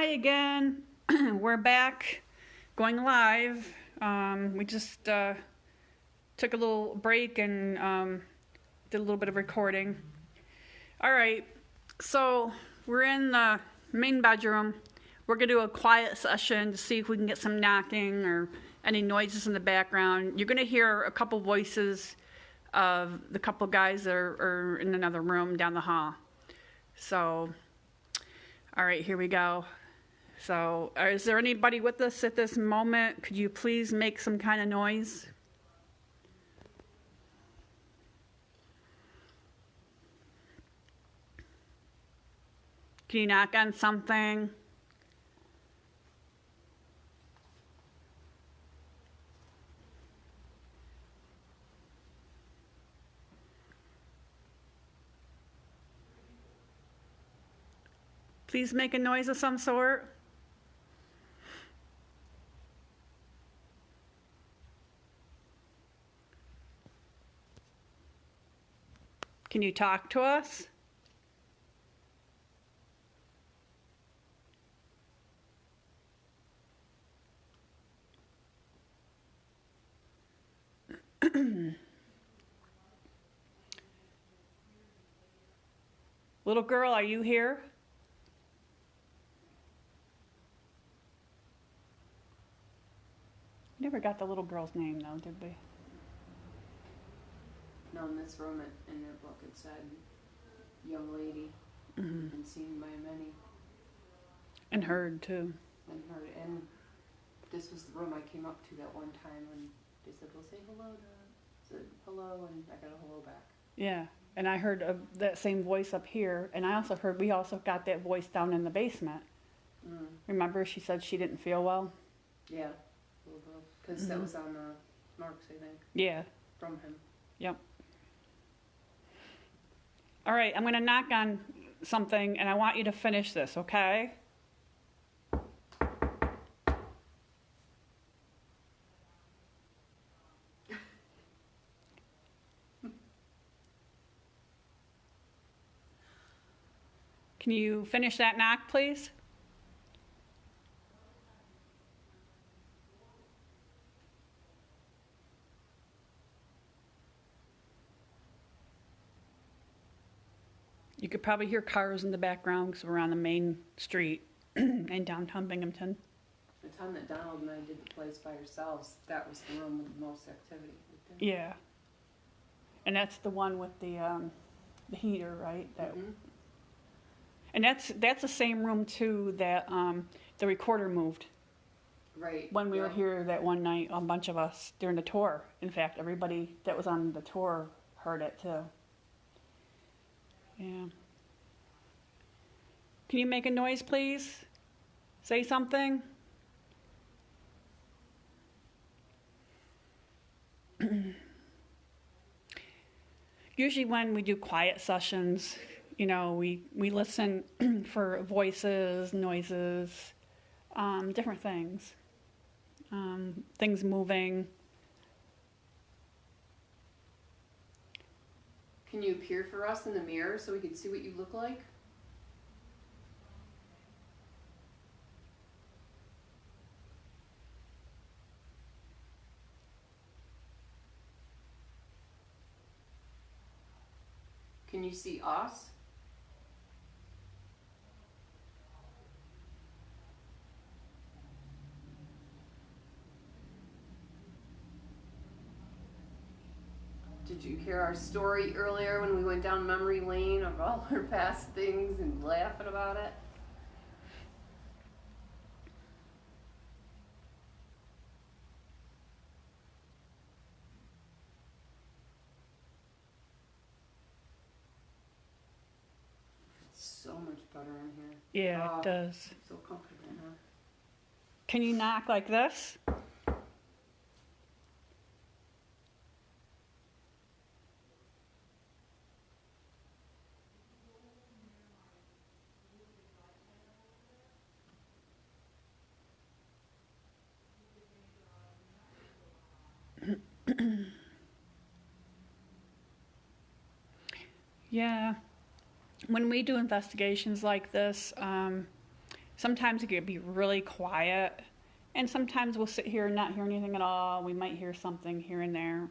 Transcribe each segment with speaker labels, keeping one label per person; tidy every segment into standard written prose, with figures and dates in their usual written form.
Speaker 1: Hi again. We're back, going live. We just took a little break and did a little bit of recording. All right, so we're in the main bedroom. We're gonna do a quiet session to see if we can get some knocking or any noises in the background. You're gonna hear a couple voices of the couple guys that are in another room down the hall. So, all right, here we go. So, is there anybody with us at this moment? Could you please make some kind of noise? Can you knock on something? Please make a noise of some sort. Can you talk to us? Little girl, are you here? Never got the little girl's name though, did we?
Speaker 2: No, in this room in their book it said young lady and seen by many.
Speaker 1: And heard too.
Speaker 2: And this was the room I came up to that one time and they said, well, say hello to said hello, and I got a hello back.
Speaker 1: Yeah, and I heard that same voice up here, and I also heard we also got that voice down in the basement. Remember, she said she didn't feel well?
Speaker 2: Yeah, because that was on Mark's, I think.
Speaker 1: Yeah.
Speaker 2: From him.
Speaker 1: Yep. All right, I'm going to knock on something, and I want you to finish this, okay? Can you finish that knock, please? You could probably hear cars in the background because we're on the main street in downtown Binghamton.
Speaker 2: The time that Donald and I did the place by ourselves, that was the room with the most activity.
Speaker 1: Yeah. And that's the one with the heater, right? That, and that's the same room too that the recorder moved.
Speaker 2: Right.
Speaker 1: When we were here that one night, a bunch of us during the tour. In fact, everybody that was on the tour heard it too. Yeah. Can you make a noise, please? Say something. Usually when we do quiet sessions, you know, we listen for voices, noises, different things. Things moving.
Speaker 2: Can you appear for us in the mirror so we can see what you look like? Can you see us? Did you hear our story earlier when we went down memory lane of all our past things and laughing about it? It's so much better in here.
Speaker 1: Yeah, it does.
Speaker 2: I'm so comfortable now.
Speaker 1: Can you knock like this? Yeah. When we do investigations like this, Sometimes it could be really quiet, and sometimes we'll sit here and not hear anything at all. We might hear something here and there.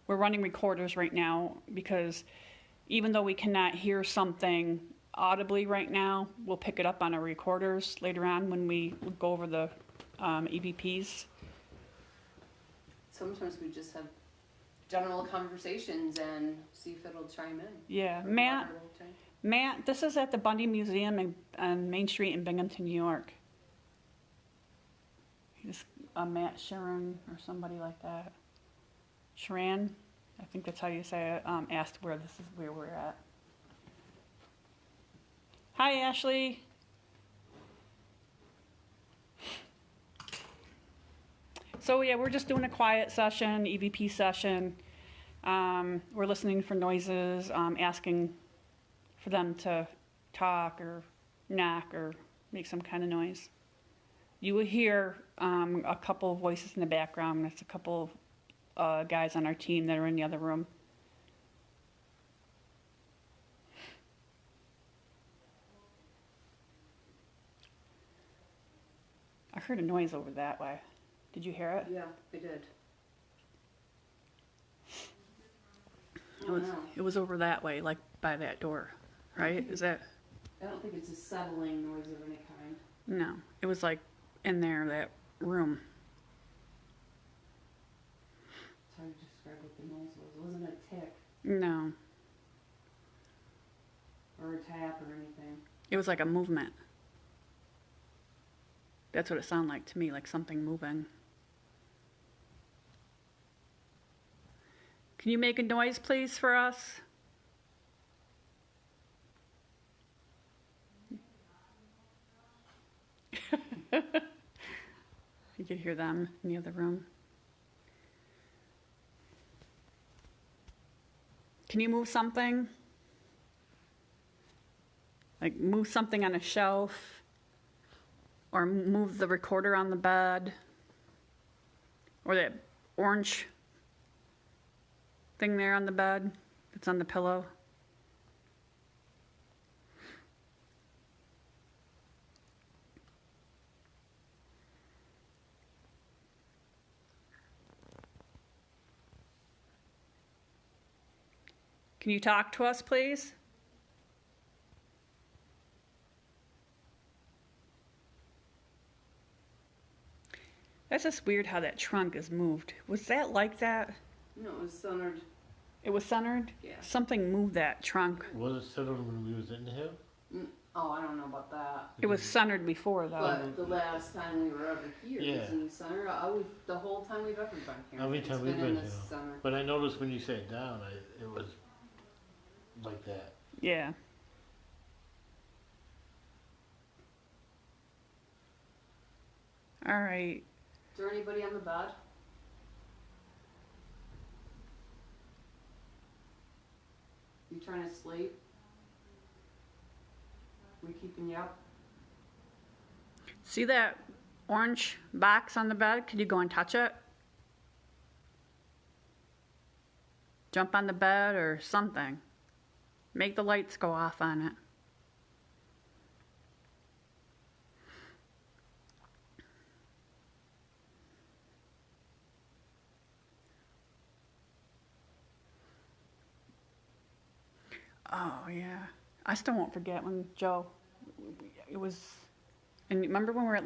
Speaker 1: We're running recorders right now because even though we cannot hear something audibly right now, we'll pick it up on our recorders later on when we go over the EVPs.
Speaker 2: Sometimes we just have general conversations and see if it'll chime in.
Speaker 1: Yeah,
Speaker 2: Or
Speaker 1: Matt,
Speaker 2: water will chime.
Speaker 1: Matt, this is at the Bundy Museum on Main Street in Binghamton, New York. He's Matt Sharon or somebody like that. Sharon, I think that's how you say it, asked where this is where we're at. Hi, Ashley. So yeah, we're just doing a quiet session, EVP session. We're listening for noises, asking for them to talk or knock or make some kind of noise. You will hear a couple of voices in the background. That's a couple of guys on our team that are in the other room. I heard a noise over that way. Did you hear it?
Speaker 2: Yeah, I did.
Speaker 1: It was over that way, like by that door, right? Is that?
Speaker 2: I don't think it's a settling noise of any kind.
Speaker 1: No, it was like in there, that room.
Speaker 2: It's hard to describe what the noise was. It wasn't a tick
Speaker 1: No,
Speaker 2: or a tap or anything.
Speaker 1: it was like a movement. That's what it sounded like to me, like something moving. Can you make a noise, please, for us? You could hear them in the other room. Can you move something? Like move something on a shelf? Or move the recorder on the bed? Or that orange thing there on the bed that's on the pillow? Can you talk to us, please? That's just weird how that trunk is moved. Was that like that?
Speaker 2: No, it was centered.
Speaker 1: It was centered?
Speaker 2: Yeah.
Speaker 1: Something moved that trunk.
Speaker 3: Was it centered when we was in here?
Speaker 2: Oh, I don't know about that.
Speaker 1: It was centered before, though.
Speaker 2: But the last time we were ever here
Speaker 3: Yeah.
Speaker 2: was in the center. The whole time we've ever been here.
Speaker 3: Every
Speaker 2: it's
Speaker 3: time we've
Speaker 2: been
Speaker 3: been
Speaker 2: in the
Speaker 3: here.
Speaker 2: center.
Speaker 3: But I noticed when you sat down, it was like that.
Speaker 1: Yeah. All right.
Speaker 2: Is there anybody on the bed? You trying to sleep? We keeping you up?
Speaker 1: See that orange box on the bed? Could you go and touch it? Jump on the bed or something. Make the lights go off on it. Oh, yeah. I still won't forget when Joe, it was, and remember when we were at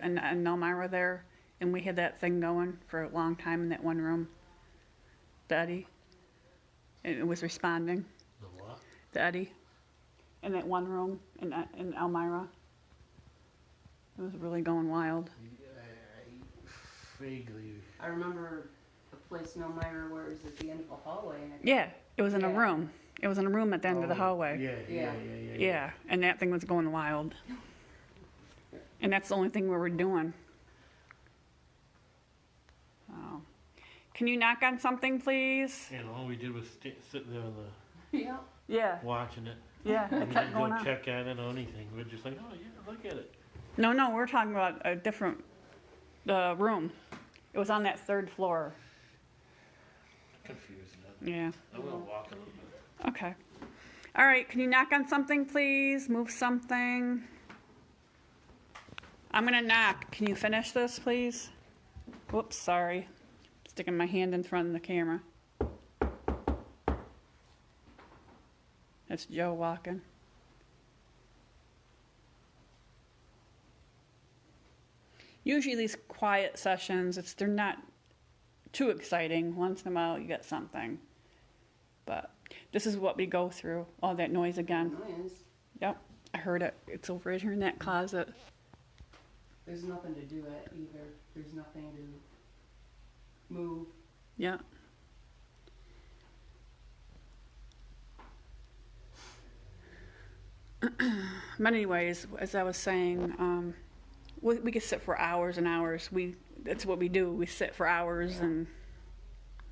Speaker 1: in Elmira there, and we had that thing going for a long time in that one room? The Eddie. And it was responding.
Speaker 3: The what?
Speaker 1: The Eddie. In that one room in Elmira. It was really going wild.
Speaker 3: I vaguely.
Speaker 2: I remember a place in Elmira where it was at the end of a hallway. And
Speaker 1: Yeah, it was in a
Speaker 2: Yeah.
Speaker 1: room. It was in a room at the end of the
Speaker 3: Oh,
Speaker 1: hallway.
Speaker 3: Yeah.
Speaker 1: Yeah, and that thing was going wild. And that's the only thing we were doing. Oh. Can you knock on something, please?
Speaker 3: And all we did was sit there on
Speaker 2: Yeah.
Speaker 1: Yeah,
Speaker 3: watching it.
Speaker 1: yeah,
Speaker 3: We
Speaker 1: it kept
Speaker 3: didn't
Speaker 1: going
Speaker 3: go
Speaker 1: on.
Speaker 3: check at it or anything. We're just like, oh yeah, look at it.
Speaker 1: No, we're talking about a different room. It was on that third floor.
Speaker 3: Confusing it.
Speaker 1: Yeah,
Speaker 3: I'm gonna walk a little bit.
Speaker 1: okay. All right, can you knock on something, please? Move something. I'm gonna knock. Can you finish this, please? Whoops, sorry. Sticking my hand in front of the camera. That's Joe walking. Usually these quiet sessions, they're not too exciting. Once in a while you get something. But this is what we go through. All that noise again.
Speaker 2: Noise.
Speaker 1: Yep, I heard it. It's over here in that closet.
Speaker 2: There's nothing to do it either. There's nothing to move.
Speaker 1: Yeah. But anyways, as I was saying, we could sit for hours and hours. That's what we do. We sit for hours, and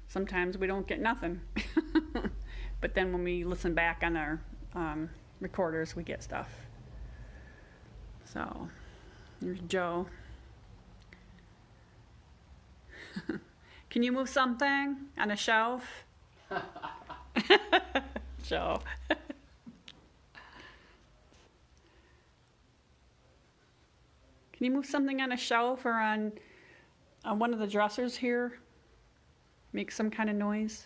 Speaker 1: sometimes we don't get nothing. But then when we listen back on our recorders, we get stuff. So, here's Joe. Can you move something on a shelf? Joe. Can you move something on a shelf or on one of the dressers here? Make some kind of noise.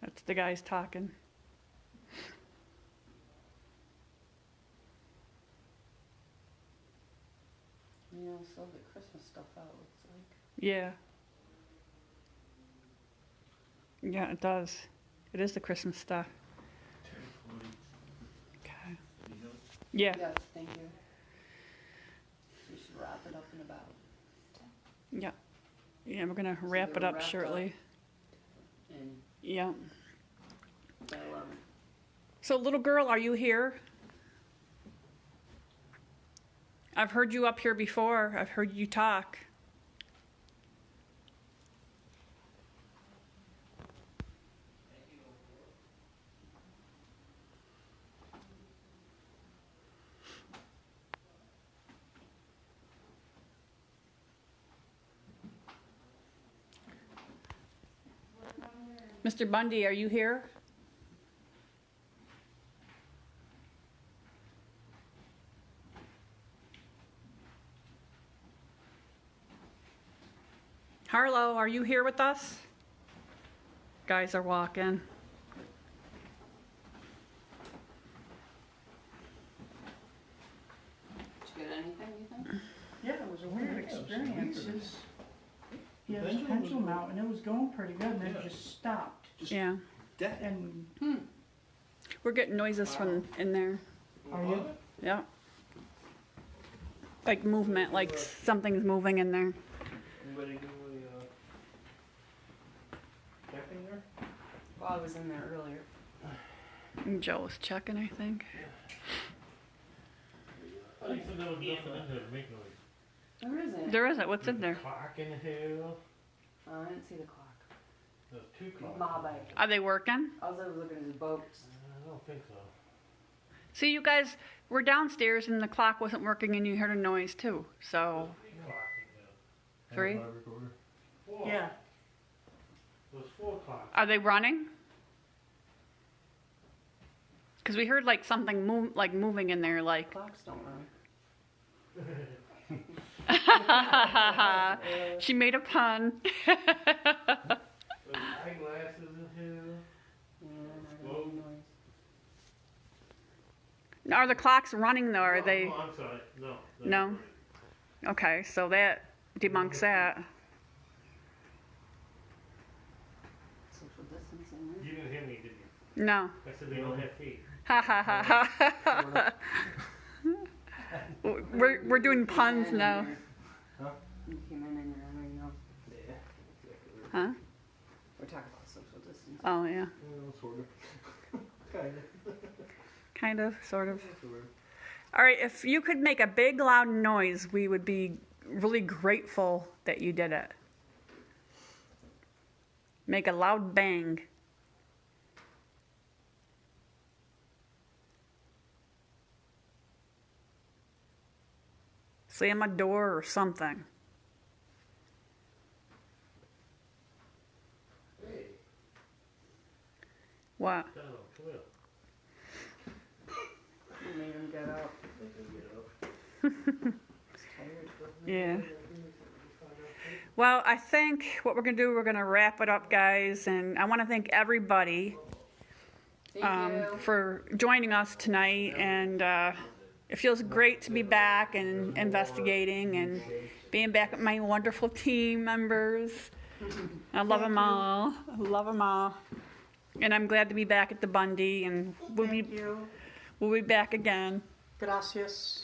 Speaker 1: That's the guys talking.
Speaker 2: You know, still the Christmas stuff out, looks like.
Speaker 1: Yeah. Yeah, it does. It is the Christmas stuff. Okay. Yeah.
Speaker 2: Yes, thank you. We should wrap it up in about.
Speaker 1: Yeah. Yeah, we're gonna wrap it
Speaker 2: we're
Speaker 1: up
Speaker 2: wrapped
Speaker 1: shortly.
Speaker 2: And
Speaker 1: Yeah.
Speaker 2: by 11.
Speaker 1: So, little girl, are you here? I've heard you up here before. I've heard you talk. Mr. Bundy, are you here? Harlow, are you here with us? Guys are walking.
Speaker 2: Did you get anything, you think?
Speaker 4: Yeah, it was a weird
Speaker 3: Yeah, it was
Speaker 4: experience.
Speaker 3: weird.
Speaker 4: He had
Speaker 3: The
Speaker 4: his
Speaker 3: pendulum was
Speaker 4: pendulum
Speaker 3: going-
Speaker 4: out and it was going pretty good and then
Speaker 3: Yeah.
Speaker 4: it just stopped.
Speaker 3: Just
Speaker 1: Yeah,
Speaker 3: dead.
Speaker 4: And
Speaker 1: we're getting noises from in there.
Speaker 4: Are you?
Speaker 1: Yeah. Like movement, like something's moving in there.
Speaker 3: Anybody do checking there?
Speaker 2: Well, I was in there earlier.
Speaker 1: And Joe was checking, I think.
Speaker 3: I said there was nothing in there to make noise.
Speaker 2: There isn't.
Speaker 1: There isn't. What's in there?
Speaker 3: Clock in here.
Speaker 2: I didn't see the clock.
Speaker 3: There's two clocks.
Speaker 2: My bad.
Speaker 1: Are they working?
Speaker 2: I was looking at his boats.
Speaker 3: I don't think so.
Speaker 1: See, you guys were downstairs and the clock wasn't working and you heard a noise too. So,
Speaker 3: Three clocks in there.
Speaker 1: Three?
Speaker 3: Hang on, my recorder. Four.
Speaker 4: yeah,
Speaker 3: There's 4 clocks.
Speaker 1: are they running? Because we heard like something moving in there, like.
Speaker 2: Clocks don't run.
Speaker 1: She made a pun.
Speaker 3: There's eyeglasses in here.
Speaker 2: Yeah, I don't hear noise.
Speaker 1: Are the clocks running though? Are
Speaker 3: Oh,
Speaker 1: they?
Speaker 3: No, I'm sorry. No. they're
Speaker 1: No?
Speaker 3: not running.
Speaker 1: Okay, so that debunks that.
Speaker 2: Social distancing.
Speaker 3: You didn't hear me, did you?
Speaker 1: No.
Speaker 3: I said they don't have feet.
Speaker 1: Ha ha ha ha. We're doing puns now.
Speaker 2: You came in and you're in now.
Speaker 3: Yeah, exactly.
Speaker 1: Huh?
Speaker 2: We're talking about social distancing.
Speaker 1: Oh yeah.
Speaker 3: Sort of.
Speaker 1: Kind of, sort of.
Speaker 3: Sort of.
Speaker 1: All right, if you could make a big loud noise, we would be really grateful that you did it. Make a loud bang. Slam a door or something. What?
Speaker 3: Donald, come here.
Speaker 2: You made him get up.
Speaker 3: Let me get up.
Speaker 2: He's tired.
Speaker 1: Yeah. Well, I think what we're gonna do, we're gonna wrap it up, guys, and I want to thank everybody
Speaker 2: Thank you.
Speaker 1: for joining us tonight, and it feels great to be back and investigating and being back with my wonderful team members. I love them all. I love them all. And I'm glad to be back at the Bundy, and
Speaker 4: Thank you.
Speaker 1: we'll be back again.
Speaker 4: Gracias.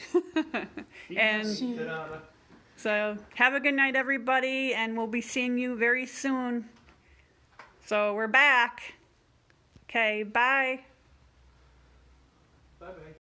Speaker 1: And
Speaker 3: Good honor.
Speaker 1: so have a good night, everybody, and we'll be seeing you very soon. So we're back. Okay, bye.
Speaker 3: Bye-bye.